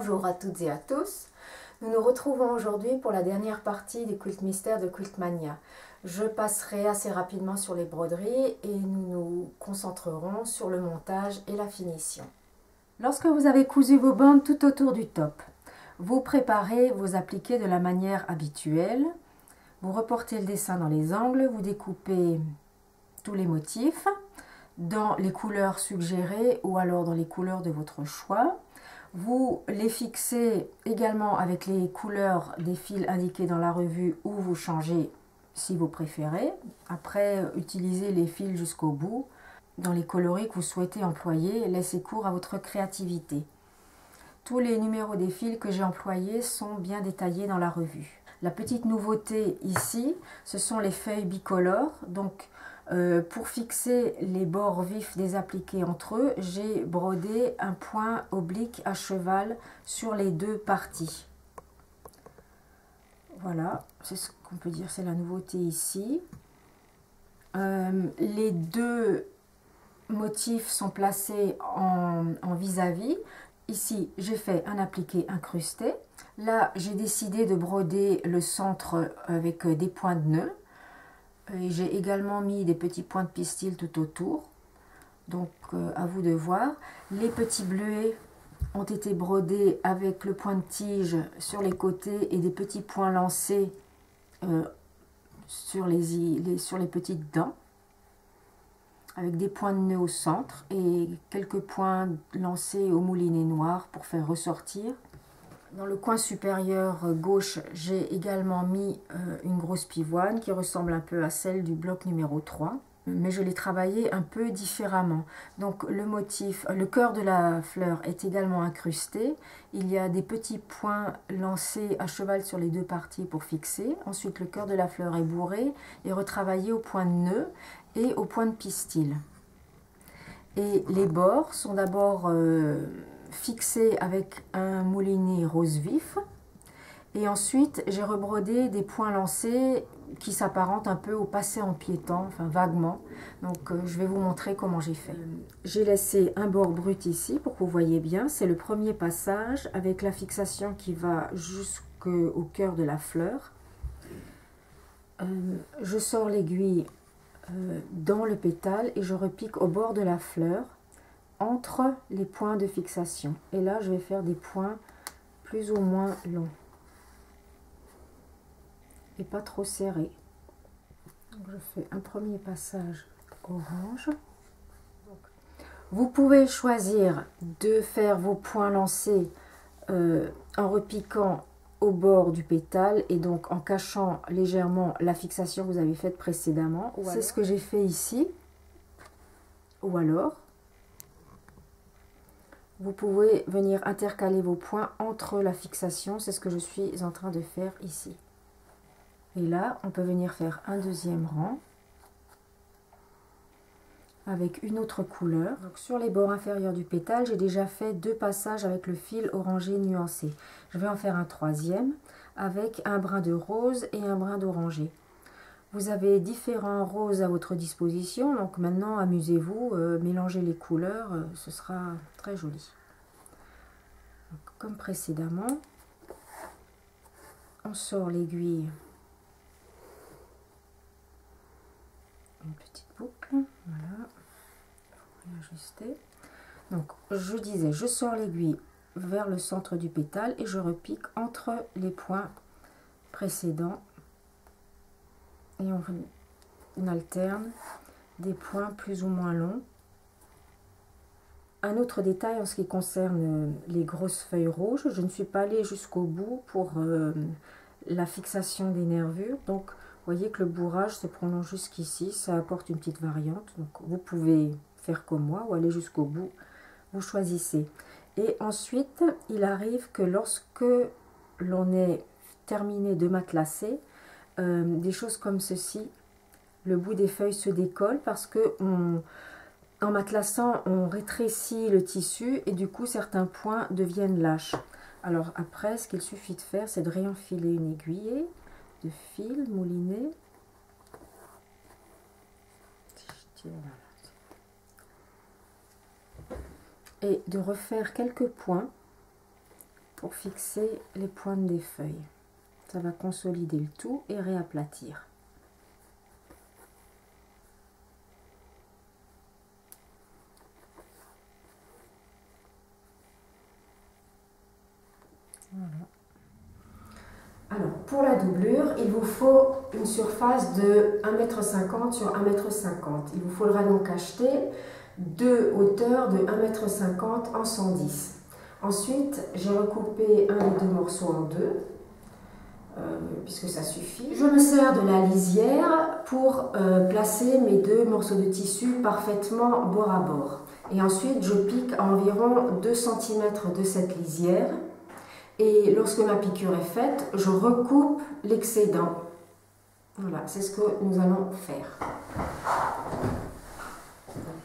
Bonjour à toutes et à tous. Nous nous retrouvons aujourd'hui pour la dernière partie des Quilt Mystères de Quiltmania. Je passerai assez rapidement sur les broderies et nous nous concentrerons sur le montage et la finition. Lorsque vous avez cousu vos bandes tout autour du top, vous préparez vos appliqués de la manière habituelle. Vous reportez le dessin dans les angles, vous découpez tous les motifs dans les couleurs suggérées ou alors dans les couleurs de votre choix. Vous les fixez également avec les couleurs des fils indiqués dans la revue ou vous changez si vous préférez. Après, utilisez les fils jusqu'au bout. Dans les coloris que vous souhaitez employer, laissez cours à votre créativité. Tous les numéros des fils que j'ai employés sont bien détaillés dans la revue. La petite nouveauté ici, ce sont les feuilles bicolores. Donc, pour fixer les bords vifs des appliqués entre eux, j'ai brodé un point oblique à cheval sur les deux parties. Voilà, c'est ce qu'on peut dire, c'est la nouveauté ici. Les deux motifs sont placés en vis-à-vis. Ici, j'ai fait un appliqué incrusté. Là, j'ai décidé de broder le centre avec des points de nœud. J'ai également mis des petits points de pistil tout autour. Donc, à vous de voir. Les petits bleuets ont été brodés avec le point de tige sur les côtés et des petits points lancés sur les petites dents, avec des points de nœud au centre et quelques points lancés au moulinet noir pour faire ressortir. Dans le coin supérieur gauche, j'ai également mis une grosse pivoine qui ressemble un peu à celle du bloc numéro 3, mais je l'ai travaillé un peu différemment. Donc le motif, le cœur de la fleur est également incrusté. Il y a des petits points lancés à cheval sur les deux parties pour fixer. Ensuite, le cœur de la fleur est bourré et retravaillé au point de nœud et au point de pistil. Et les bords sont d'abord fixé avec un moulinet rose vif et ensuite j'ai rebrodé des points lancés qui s'apparentent un peu au passé en piétant, enfin vaguement. Donc je vais vous montrer comment j'ai fait. J'ai laissé un bord brut ici pour que vous voyez bien, c'est le premier passage avec la fixation qui va jusqu'au cœur de la fleur. Je sors l'aiguille dans le pétale et je repique au bord de la fleur entre les points de fixation. Et là, je vais faire des points plus ou moins longs et pas trop serrés. Donc, je fais un premier passage orange. Donc, vous pouvez choisir de faire vos points lancés en repiquant au bord du pétale et donc en cachant légèrement la fixation que vous avez faite précédemment. C'est ce que j'ai fait ici. Ou alors, vous pouvez venir intercaler vos points entre la fixation, c'est ce que je suis en train de faire ici. Et là, on peut venir faire un deuxième rang avec une autre couleur. Donc, sur les bords inférieurs du pétale, j'ai déjà fait deux passages avec le fil orangé nuancé. Je vais en faire un troisième avec un brin de rose et un brin d'orangé. Vous avez différents roses à votre disposition, donc maintenant amusez-vous, mélangez les couleurs, ce sera très joli. Donc, comme précédemment, on sort l'aiguille, une petite boucle, voilà, il faut réajuster. Donc je disais, je sors l'aiguille vers le centre du pétale et je repique entre les points précédents. Et on alterne des points plus ou moins longs. Un autre détail en ce qui concerne les grosses feuilles rouges, je ne suis pas allée jusqu'au bout pour la fixation des nervures. Donc, vous voyez que le bourrage se prolonge jusqu'ici, ça apporte une petite variante. Donc, vous pouvez faire comme moi ou aller jusqu'au bout, vous choisissez. Et ensuite, il arrive que lorsque l'on est terminé de matelassé, des choses comme ceci, le bout des feuilles se décolle parce que en matelassant, on rétrécit le tissu et du coup certains points deviennent lâches. Alors après, ce qu'il suffit de faire, c'est de réenfiler une aiguille de fil mouliné. Et de refaire quelques points pour fixer les pointes des feuilles. Ça va consolider le tout et réaplatir. Voilà. Alors, pour la doublure, il vous faut une surface de 1,50 m sur 1,50 m. Il vous faudra donc acheter deux hauteurs de 1,50 m en 110. Ensuite, j'ai recoupé un des deux morceaux en deux, puisque ça suffit. Je me sers de la lisière pour placer mes deux morceaux de tissu parfaitement bord à bord. Et ensuite, je pique à environ 2 cm de cette lisière. Et lorsque ma piqûre est faite, je recoupe l'excédent. Voilà, c'est ce que nous allons faire.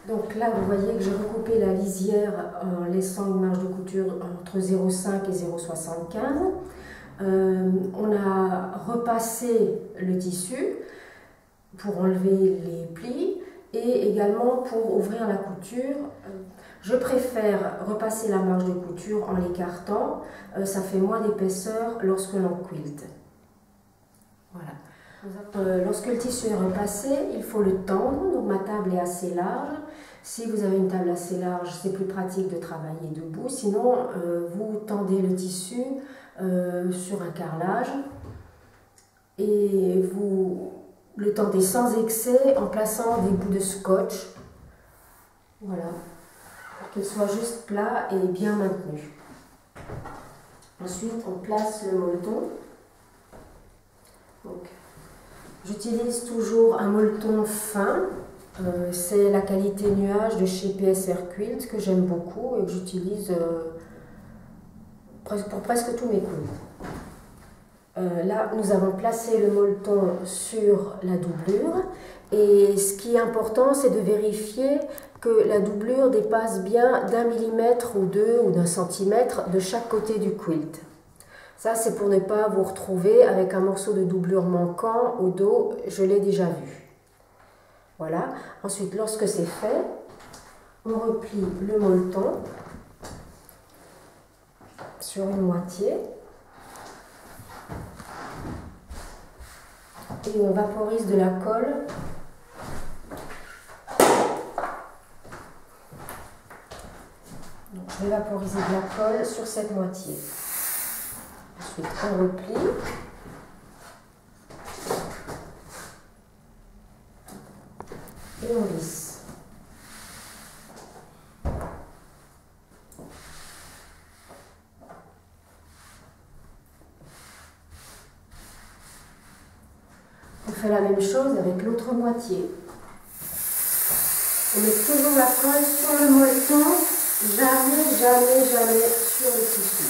Donc là, vous voyez que j'ai recoupé la lisière en laissant une marge de couture entre 0,5 et 0,75. On a repassé le tissu pour enlever les plis et également pour ouvrir la couture. Je préfère repasser la marge de couture en l'écartant, ça fait moins d'épaisseur lorsque l'on quilte. Voilà. Lorsque le tissu est repassé, il faut le tendre, donc ma table est assez large. Si vous avez une table assez large, c'est plus pratique de travailler debout, sinon vous tendez le tissu sur un carrelage et vous le tendez sans excès en plaçant des bouts de scotch. Voilà. Pour qu'il soit juste plat et bien maintenu. Ensuite, on place le molleton. J'utilise toujours un molleton fin. C'est la qualité nuage de chez PSR Quilt que j'aime beaucoup et que j'utilise pour presque tous mes quilts. Là, nous avons placé le molleton sur la doublure. Et ce qui est important, c'est de vérifier que la doublure dépasse bien d'1 millimètre ou deux ou d'1 centimètre de chaque côté du quilt. Ça, c'est pour ne pas vous retrouver avec un morceau de doublure manquant au dos, je l'ai déjà vu. Voilà. Ensuite, lorsque c'est fait, on replie le molleton sur une moitié. Et on vaporise de la colle. Donc, je vais vaporiser de la colle sur cette moitié. Ensuite, on replie. Et on lisse. On fait la même chose avec l'autre moitié. On met toujours la colle sur le molleton, jamais sur le tissu.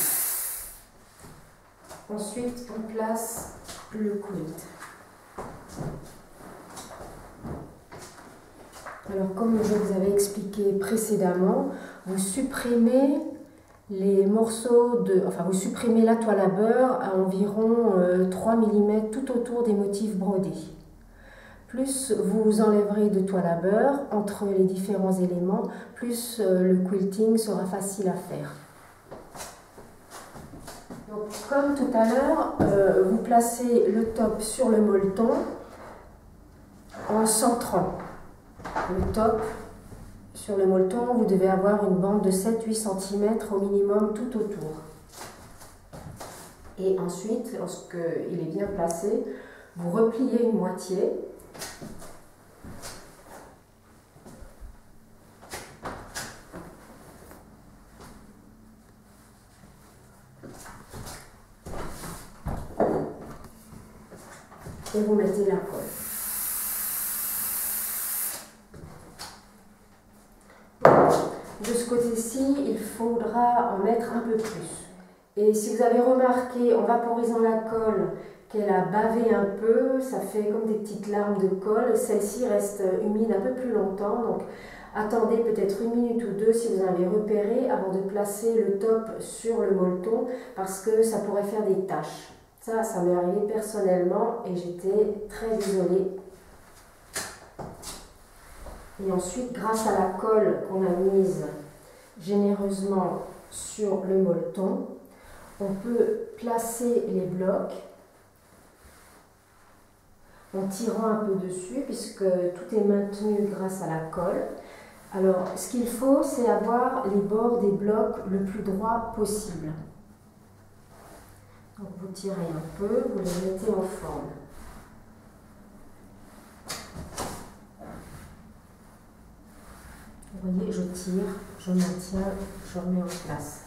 Ensuite, on place le quilt. Alors, comme je vous avais expliqué précédemment, vous supprimez les morceaux vous supprimez la toile à beurre à environ 3 mm tout autour des motifs brodés. Plus vous enlèverez de toile à beurre entre les différents éléments, plus le quilting sera facile à faire. Donc, comme tout à l'heure, vous placez le top sur le molleton en centrant. Le top sur le molleton, vous devez avoir une bande de 7-8 cm au minimum tout autour. Et ensuite, lorsqu'il est bien placé, vous repliez une moitié. Et vous mettez la colle. De ce côté-ci, il faudra en mettre un peu plus. Et si vous avez remarqué en vaporisant la colle qu'elle a bavé un peu, ça fait comme des petites larmes de colle. Celle-ci reste humide un peu plus longtemps, donc attendez peut-être 1 minute ou 2 si vous en avez repéré avant de placer le top sur le molleton parce que ça pourrait faire des taches. Ça m'est arrivé personnellement et j'étais très désolée. Et ensuite, grâce à la colle qu'on a mise généreusement sur le molleton, On peut placer les blocs en tirant un peu dessus puisque tout est maintenu grâce à la colle. Alors, ce qu'il faut, c'est avoir les bords des blocs le plus droit possible. Donc, vous tirez un peu, vous les mettez en forme. Vous voyez, je tire, je maintiens, je remets en place.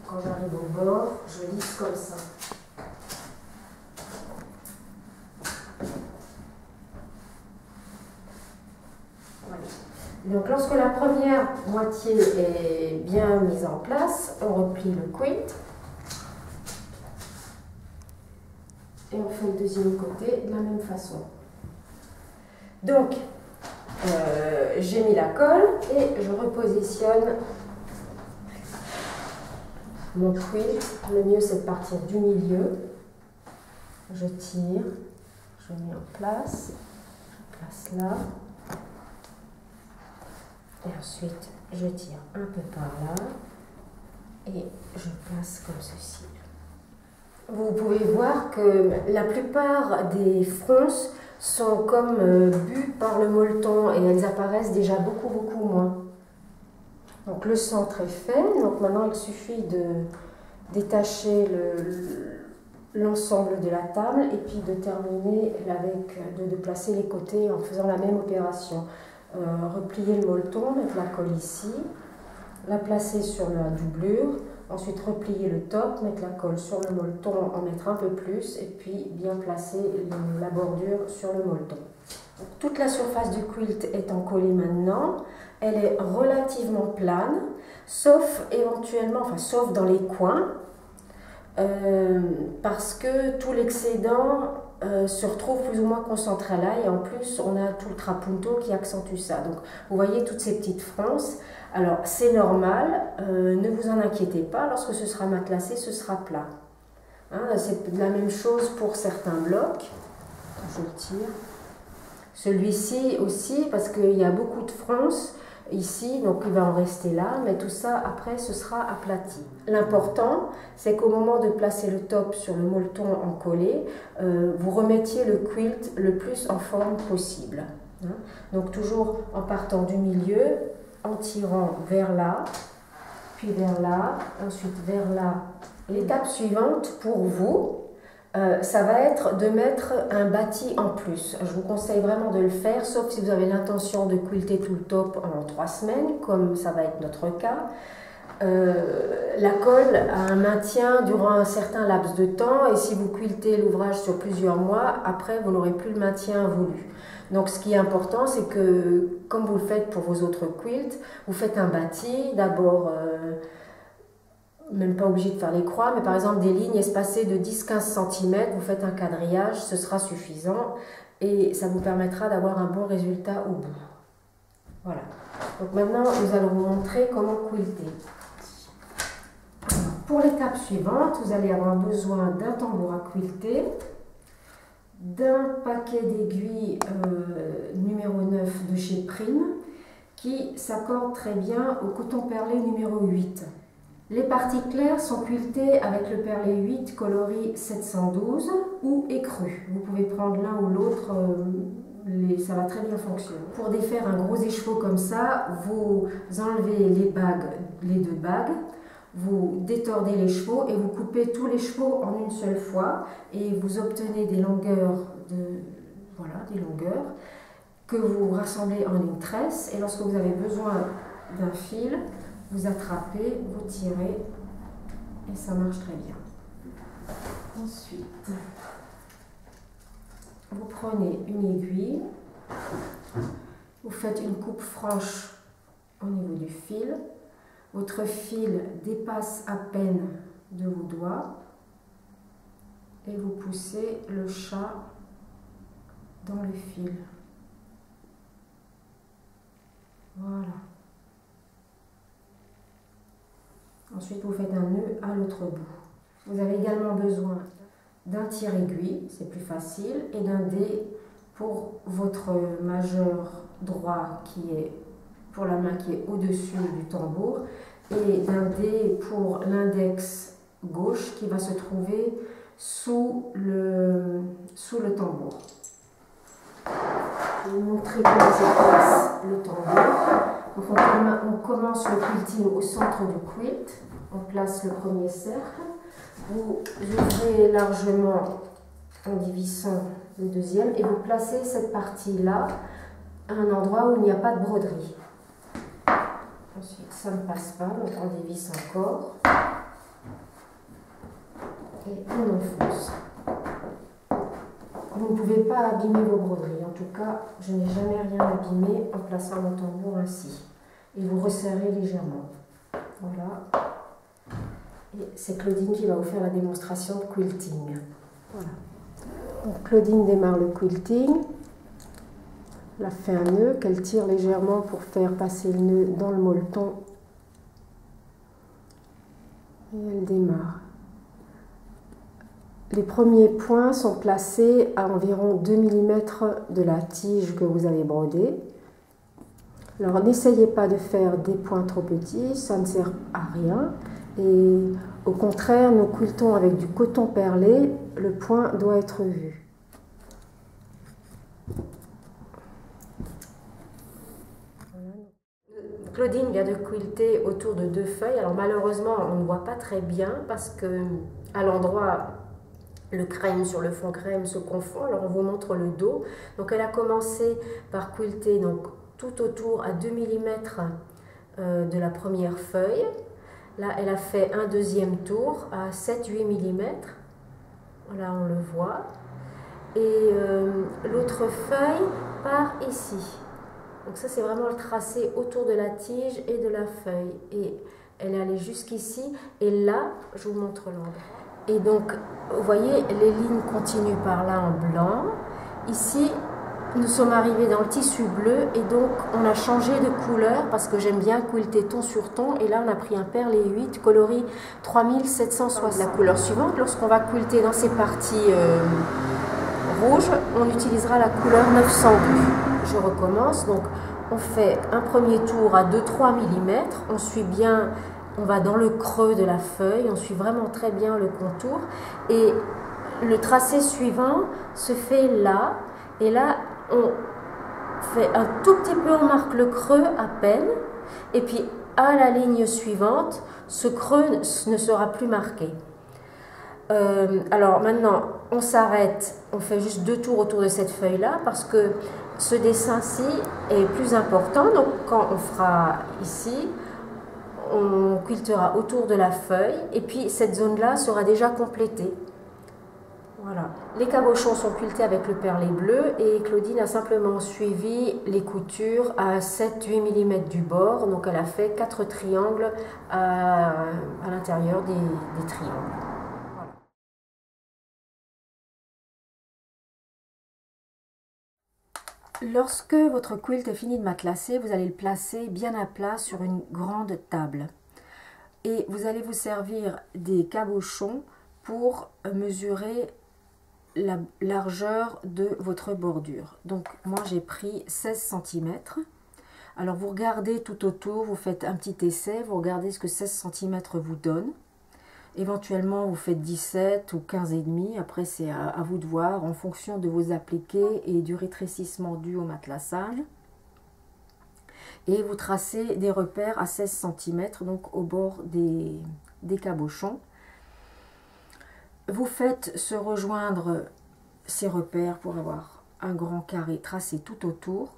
Quand j'arrive au bord, je lisse comme ça. Voilà. Donc lorsque la première moitié est bien mise en place, on replie le quilt. Et on fait le deuxième côté de la même façon. Donc, j'ai mis la colle et je repositionne mon quilt. Le mieux c'est de partir du milieu. Je tire, je mets en place, je place là. Et ensuite je tire un peu par là et je place comme ceci. Vous pouvez voir que la plupart des fronces sont comme bues par le molleton et elles apparaissent déjà beaucoup moins. Donc le centre est fait, donc maintenant il suffit de détacher l'ensemble de la table et puis de terminer avec, de placer les côtés en faisant la même opération. Replier le molleton, mettre la colle ici, la placer sur la doublure, ensuite replier le top, mettre la colle sur le molleton, en mettre un peu plus et puis bien placer la bordure sur le molleton. Toute la surface du quilt est encollée maintenant, elle est relativement plane, sauf éventuellement, enfin sauf dans les coins, parce que tout l'excédent se retrouve plus ou moins concentré là et en plus on a tout le trapunto qui accentue ça. Donc vous voyez toutes ces petites fronces. Alors c'est normal, ne vous en inquiétez pas, lorsque ce sera matelassé, ce sera plat. Hein, c'est la même chose pour certains blocs. Je le tire. Celui-ci aussi, parce qu'il y a beaucoup de fronces ici, donc il va en rester là, mais tout ça après ce sera aplati. L'important, c'est qu'au moment de placer le top sur le molleton encollé, vous remettiez le quilt le plus en forme possible. Hein. Donc toujours en partant du milieu, en tirant vers là, puis vers là, ensuite vers là. L'étape suivante pour vous, ça va être de mettre un bâti en plus. Je vous conseille vraiment de le faire, sauf si vous avez l'intention de quilter tout le top en 3 semaines, comme ça va être notre cas. La colle a un maintien durant un certain laps de temps et si vous quiltez l'ouvrage sur plusieurs mois, après vous n'aurez plus le maintien voulu. Donc ce qui est important, c'est que, comme vous le faites pour vos autres quilts, vous faites un bâti, d'abord... même pas obligé de faire les croix, mais par exemple des lignes espacées de 10-15 cm, vous faites un quadrillage, ce sera suffisant et ça vous permettra d'avoir un bon résultat au bout. Voilà. Donc maintenant, nous allons vous montrer comment quilter. Alors, pour l'étape suivante, vous allez avoir besoin d'un tambour à quilter, d'un paquet d'aiguilles numéro 9 de chez Prime, qui s'accorde très bien au coton perlé numéro 8. Les parties claires sont quiltées avec le perlé 8 coloris 712 ou écru. Vous pouvez prendre l'un ou l'autre, ça va très bien fonctionner. Pour défaire un gros écheveau comme ça, vous enlevez les 2 bagues, vous détordez l'écheveau et vous coupez tous les chevaux en une seule fois et vous obtenez des longueurs, des longueurs que vous rassemblez en une tresse et lorsque vous avez besoin d'un fil, vous attrapez, vous tirez et ça marche très bien. Ensuite, vous prenez une aiguille, vous faites une coupe franche au niveau du fil, votre fil dépasse à peine de vos doigts et vous poussez le chat dans le fil. Voilà. Ensuite, vous faites un nœud à l'autre bout. Vous avez également besoin d'un tire-aiguille, c'est plus facile, et d'un dé pour votre majeur droit qui est pour la main qui est au-dessus du tambour et d'un dé pour l'index gauche qui va se trouver sous le tambour. Je vais vous montrer comment se place le tambour. Donc on commence le quilting au centre du quilt. On place le premier cercle. Vous ouvrez largement en divisant le deuxième et vous placez cette partie-là à un endroit où il n'y a pas de broderie. Ensuite, ça ne passe pas, donc on dévisse encore et on enfonce. Vous ne pouvez pas abîmer vos broderies. En tout cas, je n'ai jamais rien abîmé en plaçant le tambour ainsi. Et vous resserrez légèrement. Voilà. Et c'est Claudine qui va vous faire la démonstration de quilting. Voilà. Donc Claudine démarre le quilting. Elle a fait un nœud qu'elle tire légèrement pour faire passer le nœud dans le molleton. Et elle démarre. Les premiers points sont placés à environ 2 mm de la tige que vous avez brodée. Alors n'essayez pas de faire des points trop petits, ça ne sert à rien. Et au contraire, nous quiltons avec du coton perlé, le point doit être vu. Claudine vient de quilter autour de 2 feuilles. Alors malheureusement, on ne voit pas très bien parce que à l'endroit, le crème sur le fond crème se confond. Alors on vous montre le dos. Donc elle a commencé par quilter donc, tout autour à 2 mm de la première feuille. Là, elle a fait un deuxième tour à 7-8 mm. Là, on le voit. Et l'autre feuille part ici. Donc ça, c'est vraiment le tracé autour de la tige et de la feuille. Et elle est allée jusqu'ici. Et là, je vous montre l'endroit. Et donc, vous voyez, les lignes continuent par là en blanc. Ici, nous sommes arrivés dans le tissu bleu et donc on a changé de couleur parce que j'aime bien quilter ton sur ton. Et là, on a pris un perlé 8 coloris 3760. La couleur suivante, lorsqu'on va quilter dans ces parties rouges, on utilisera la couleur 902. Je recommence. Donc, on fait un premier tour à 2-3 mm. On suit bien. On va dans le creux de la feuille, on suit vraiment très bien le contour et le tracé suivant se fait là et là on fait un tout petit peu, on marque le creux à peine et puis à la ligne suivante, ce creux ne sera plus marqué. Alors maintenant on s'arrête, on fait juste 2 tours autour de cette feuille là parce que ce dessin-ci est plus important, donc quand on fera ici, on quiltera autour de la feuille et puis cette zone-là sera déjà complétée. Voilà. Les cabochons sont quiltés avec le perlé bleu et Claudine a simplement suivi les coutures à 7-8 mm du bord. Donc elle a fait 4 triangles à l'intérieur des triangles. Lorsque votre quilt est fini de matelassé, vous allez le placer bien à plat sur une grande table. Et vous allez vous servir des cabochons pour mesurer la largeur de votre bordure. Donc moi j'ai pris 16 cm. Alors vous regardez tout autour, vous faites un petit essai, vous regardez ce que 16 cm vous donne. Éventuellement, vous faites 17 ou 15,5. Après, c'est à vous de voir en fonction de vos appliqués et du rétrécissement dû au matelassage. Et vous tracez des repères à 16 cm, donc au bord des cabochons. Vous faites se rejoindre ces repères pour avoir un grand carré tracé tout autour.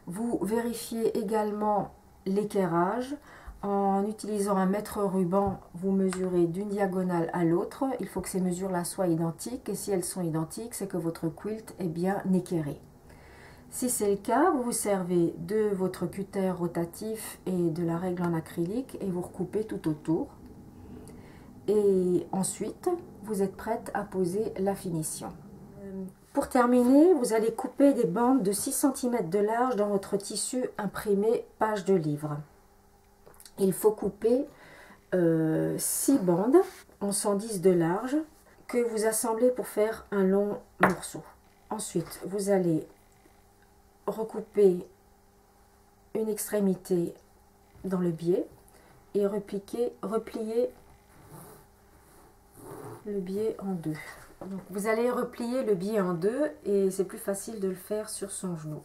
Vous vérifiez également l'équerrage. En utilisant un mètre ruban, vous mesurez d'une diagonale à l'autre. Il faut que ces mesures-là soient identiques. Et si elles sont identiques, c'est que votre quilt est bien équerré. Si c'est le cas, vous vous servez de votre cutter rotatif et de la règle en acrylique et vous recoupez tout autour. Et ensuite, vous êtes prête à poser la finition. Pour terminer, vous allez couper des bandes de 6 cm de large dans votre tissu imprimé page de livre. Il faut couper 6 bandes en 110 de large que vous assemblez pour faire un long morceau. Ensuite, vous allez recouper une extrémité dans le biais et replier le biais en deux. Donc, vous allez replier le biais en deux et c'est plus facile de le faire sur son genou.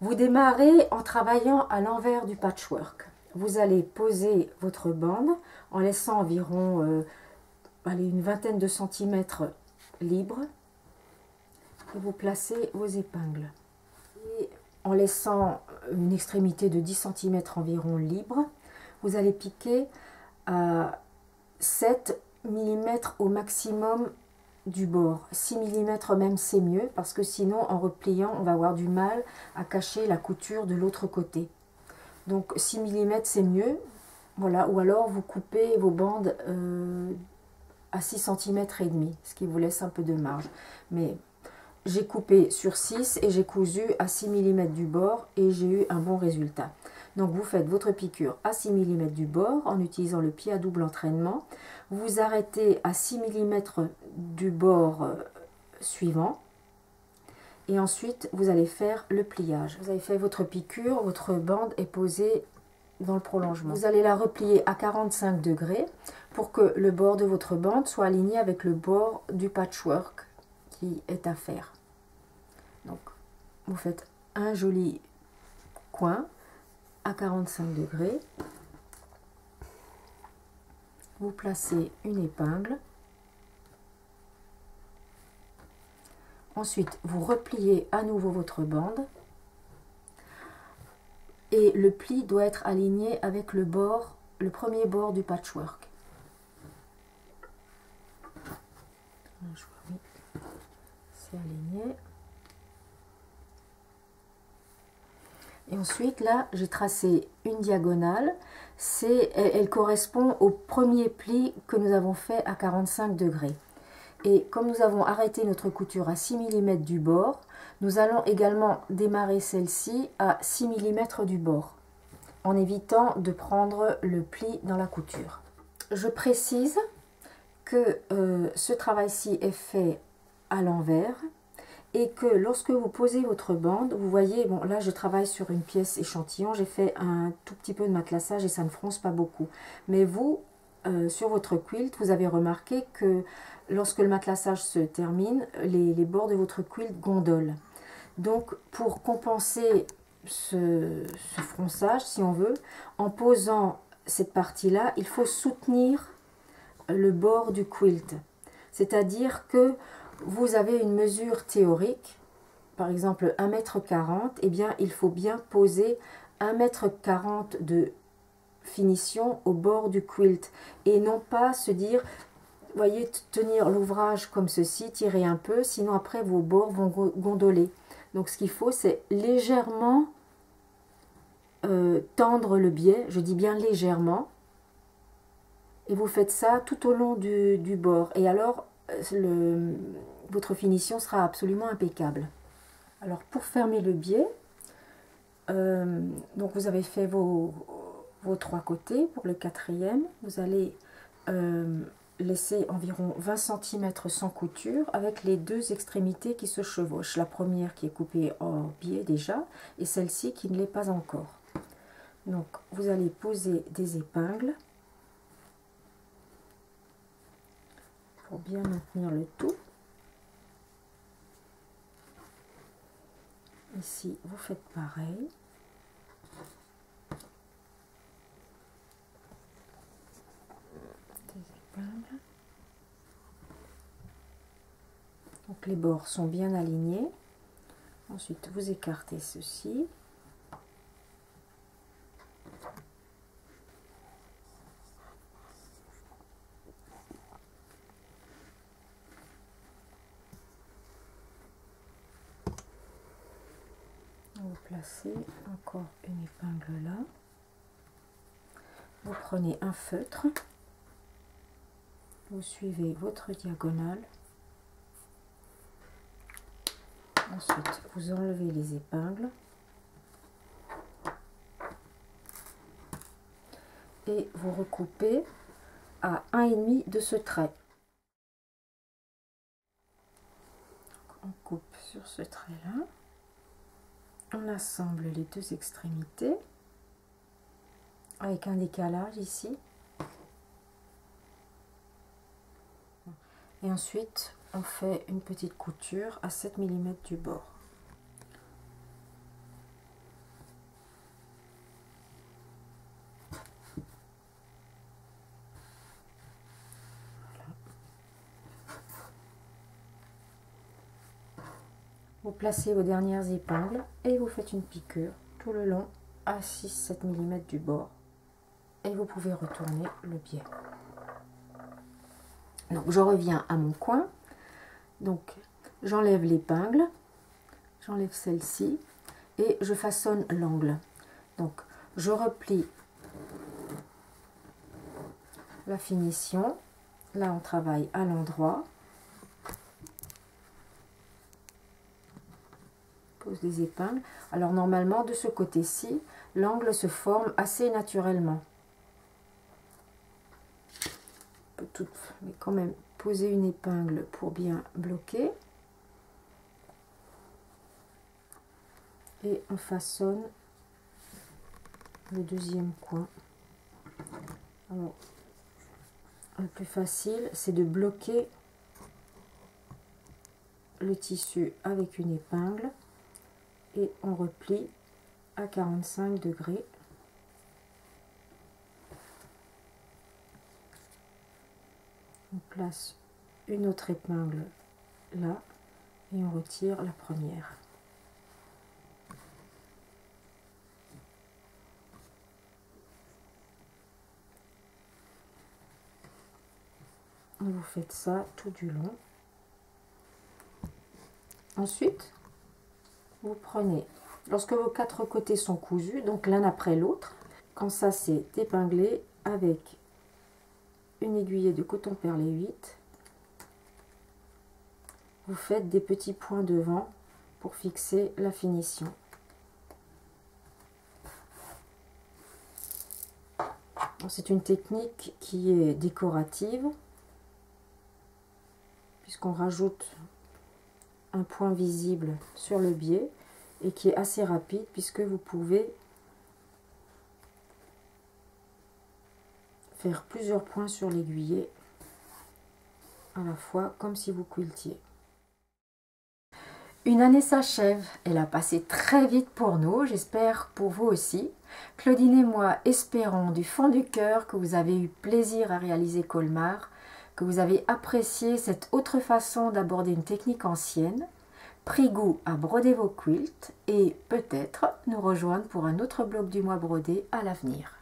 Vous démarrez en travaillant à l'envers du patchwork. Vous allez poser votre bande en laissant environ une vingtaine de centimètres libres et vous placez vos épingles. Et en laissant une extrémité de 10 centimètres environ libre, vous allez piquer à 7 mm au maximum du bord. 6 mm même c'est mieux parce que sinon en repliant on va avoir du mal à cacher la couture de l'autre côté. Donc 6 mm c'est mieux, voilà, ou alors vous coupez vos bandes à 6 cm et demi, ce qui vous laisse un peu de marge. Mais j'ai coupé sur 6 et j'ai cousu à 6 mm du bord et j'ai eu un bon résultat. Donc vous faites votre piqûre à 6 mm du bord en utilisant le pied à double entraînement. Vous arrêtez à 6 mm du bord suivant. Et ensuite, vous allez faire le pliage. Vous avez fait votre piqûre, votre bande est posée dans le prolongement. Vous allez la replier à 45 degrés pour que le bord de votre bande soit aligné avec le bord du patchwork qui est à faire. Donc, vous faites un joli coin à 45 degrés. Vous placez une épingle. Ensuite, vous repliez à nouveau votre bande. Et le pli doit être aligné avec le premier bord du patchwork. C'est aligné. Et ensuite, là, j'ai tracé une diagonale. Elle correspond au premier pli que nous avons fait à 45 degrés. Et comme nous avons arrêté notre couture à 6 mm du bord, nous allons également démarrer celle-ci à 6 mm du bord, en évitant de prendre le pli dans la couture. Je précise que ce travail-ci est fait à l'envers et que lorsque vous posez votre bande, vous voyez, bon là je travaille sur une pièce échantillon, j'ai fait un tout petit peu de matelassage et ça ne fronce pas beaucoup. Mais vous, sur votre quilt, vous avez remarqué que lorsque le matelassage se termine, les bords de votre quilt gondolent. Donc pour compenser ce fronçage, si on veut, en posant cette partie-là, il faut soutenir le bord du quilt. C'est-à-dire que vous avez une mesure théorique, par exemple 1,40 m, et bien il faut bien poser 1,40 m de finition au bord du quilt et non pas se dire, voyez, tenir l'ouvrage comme ceci, tirer un peu, sinon après vos bords vont gondoler. Donc ce qu'il faut, c'est légèrement tendre le biais, je dis bien légèrement, et vous faites ça tout au long du bord. Et alors, votre finition sera absolument impeccable. Alors pour fermer le biais, donc vous avez fait vos 3 côtés. Pour le quatrième, vous allez laisser environ 20 cm sans couture avec les deux extrémités qui se chevauchent. La première qui est coupée en biais déjà et celle-ci qui ne l'est pas encore. Donc vous allez poser des épingles pour bien maintenir le tout. Ici, vous faites pareil. Des épingles. Donc les bords sont bien alignés. Ensuite, vous écartez ceci. Vous placez encore une épingle là. Vous prenez un feutre. Vous suivez votre diagonale. Ensuite, vous enlevez les épingles. Et vous recoupez à 1,5 de ce trait. On coupe sur ce trait-là. On assemble les deux extrémités avec un décalage ici. Et ensuite, on fait une petite couture à 7 mm du bord. Vous placez vos dernières épingles et vous faites une piqûre tout le long à 6-7 mm du bord. Et vous pouvez retourner le biais. Donc je reviens à mon coin. Donc j'enlève l'épingle, j'enlève celle-ci et je façonne l'angle. Donc je replie la finition. Là on travaille à l'endroit. Pose des épingles. Alors normalement de ce côté-ci, l'angle se forme assez naturellement. On peut tout, mais quand même poser une épingle pour bien bloquer. Et on façonne le deuxième coin. Alors, le plus facile, c'est de bloquer le tissu avec une épingle. Et on replie à 45 degrés. On place une autre épingle là et on retire la première. Et vous faites ça tout du long. Ensuite, vous prenez, lorsque vos quatre côtés sont cousus, donc l'un après l'autre, quand ça c'est épinglé, avec une aiguille de coton perlé 8, vous faites des petits points devant pour fixer la finition. C'est une technique qui est décorative, puisqu'on rajoute un point visible sur le biais et qui est assez rapide puisque vous pouvez faire plusieurs points sur l'aiguillet à la fois comme si vous quiltiez. Une année s'achève, elle a passé très vite pour nous, j'espère pour vous aussi. Claudine et moi espérons du fond du cœur que vous avez eu plaisir à réaliser Colmar, que vous avez apprécié cette autre façon d'aborder une technique ancienne, pris goût à broder vos quilts et peut-être nous rejoindre pour un autre bloc du mois brodé à l'avenir.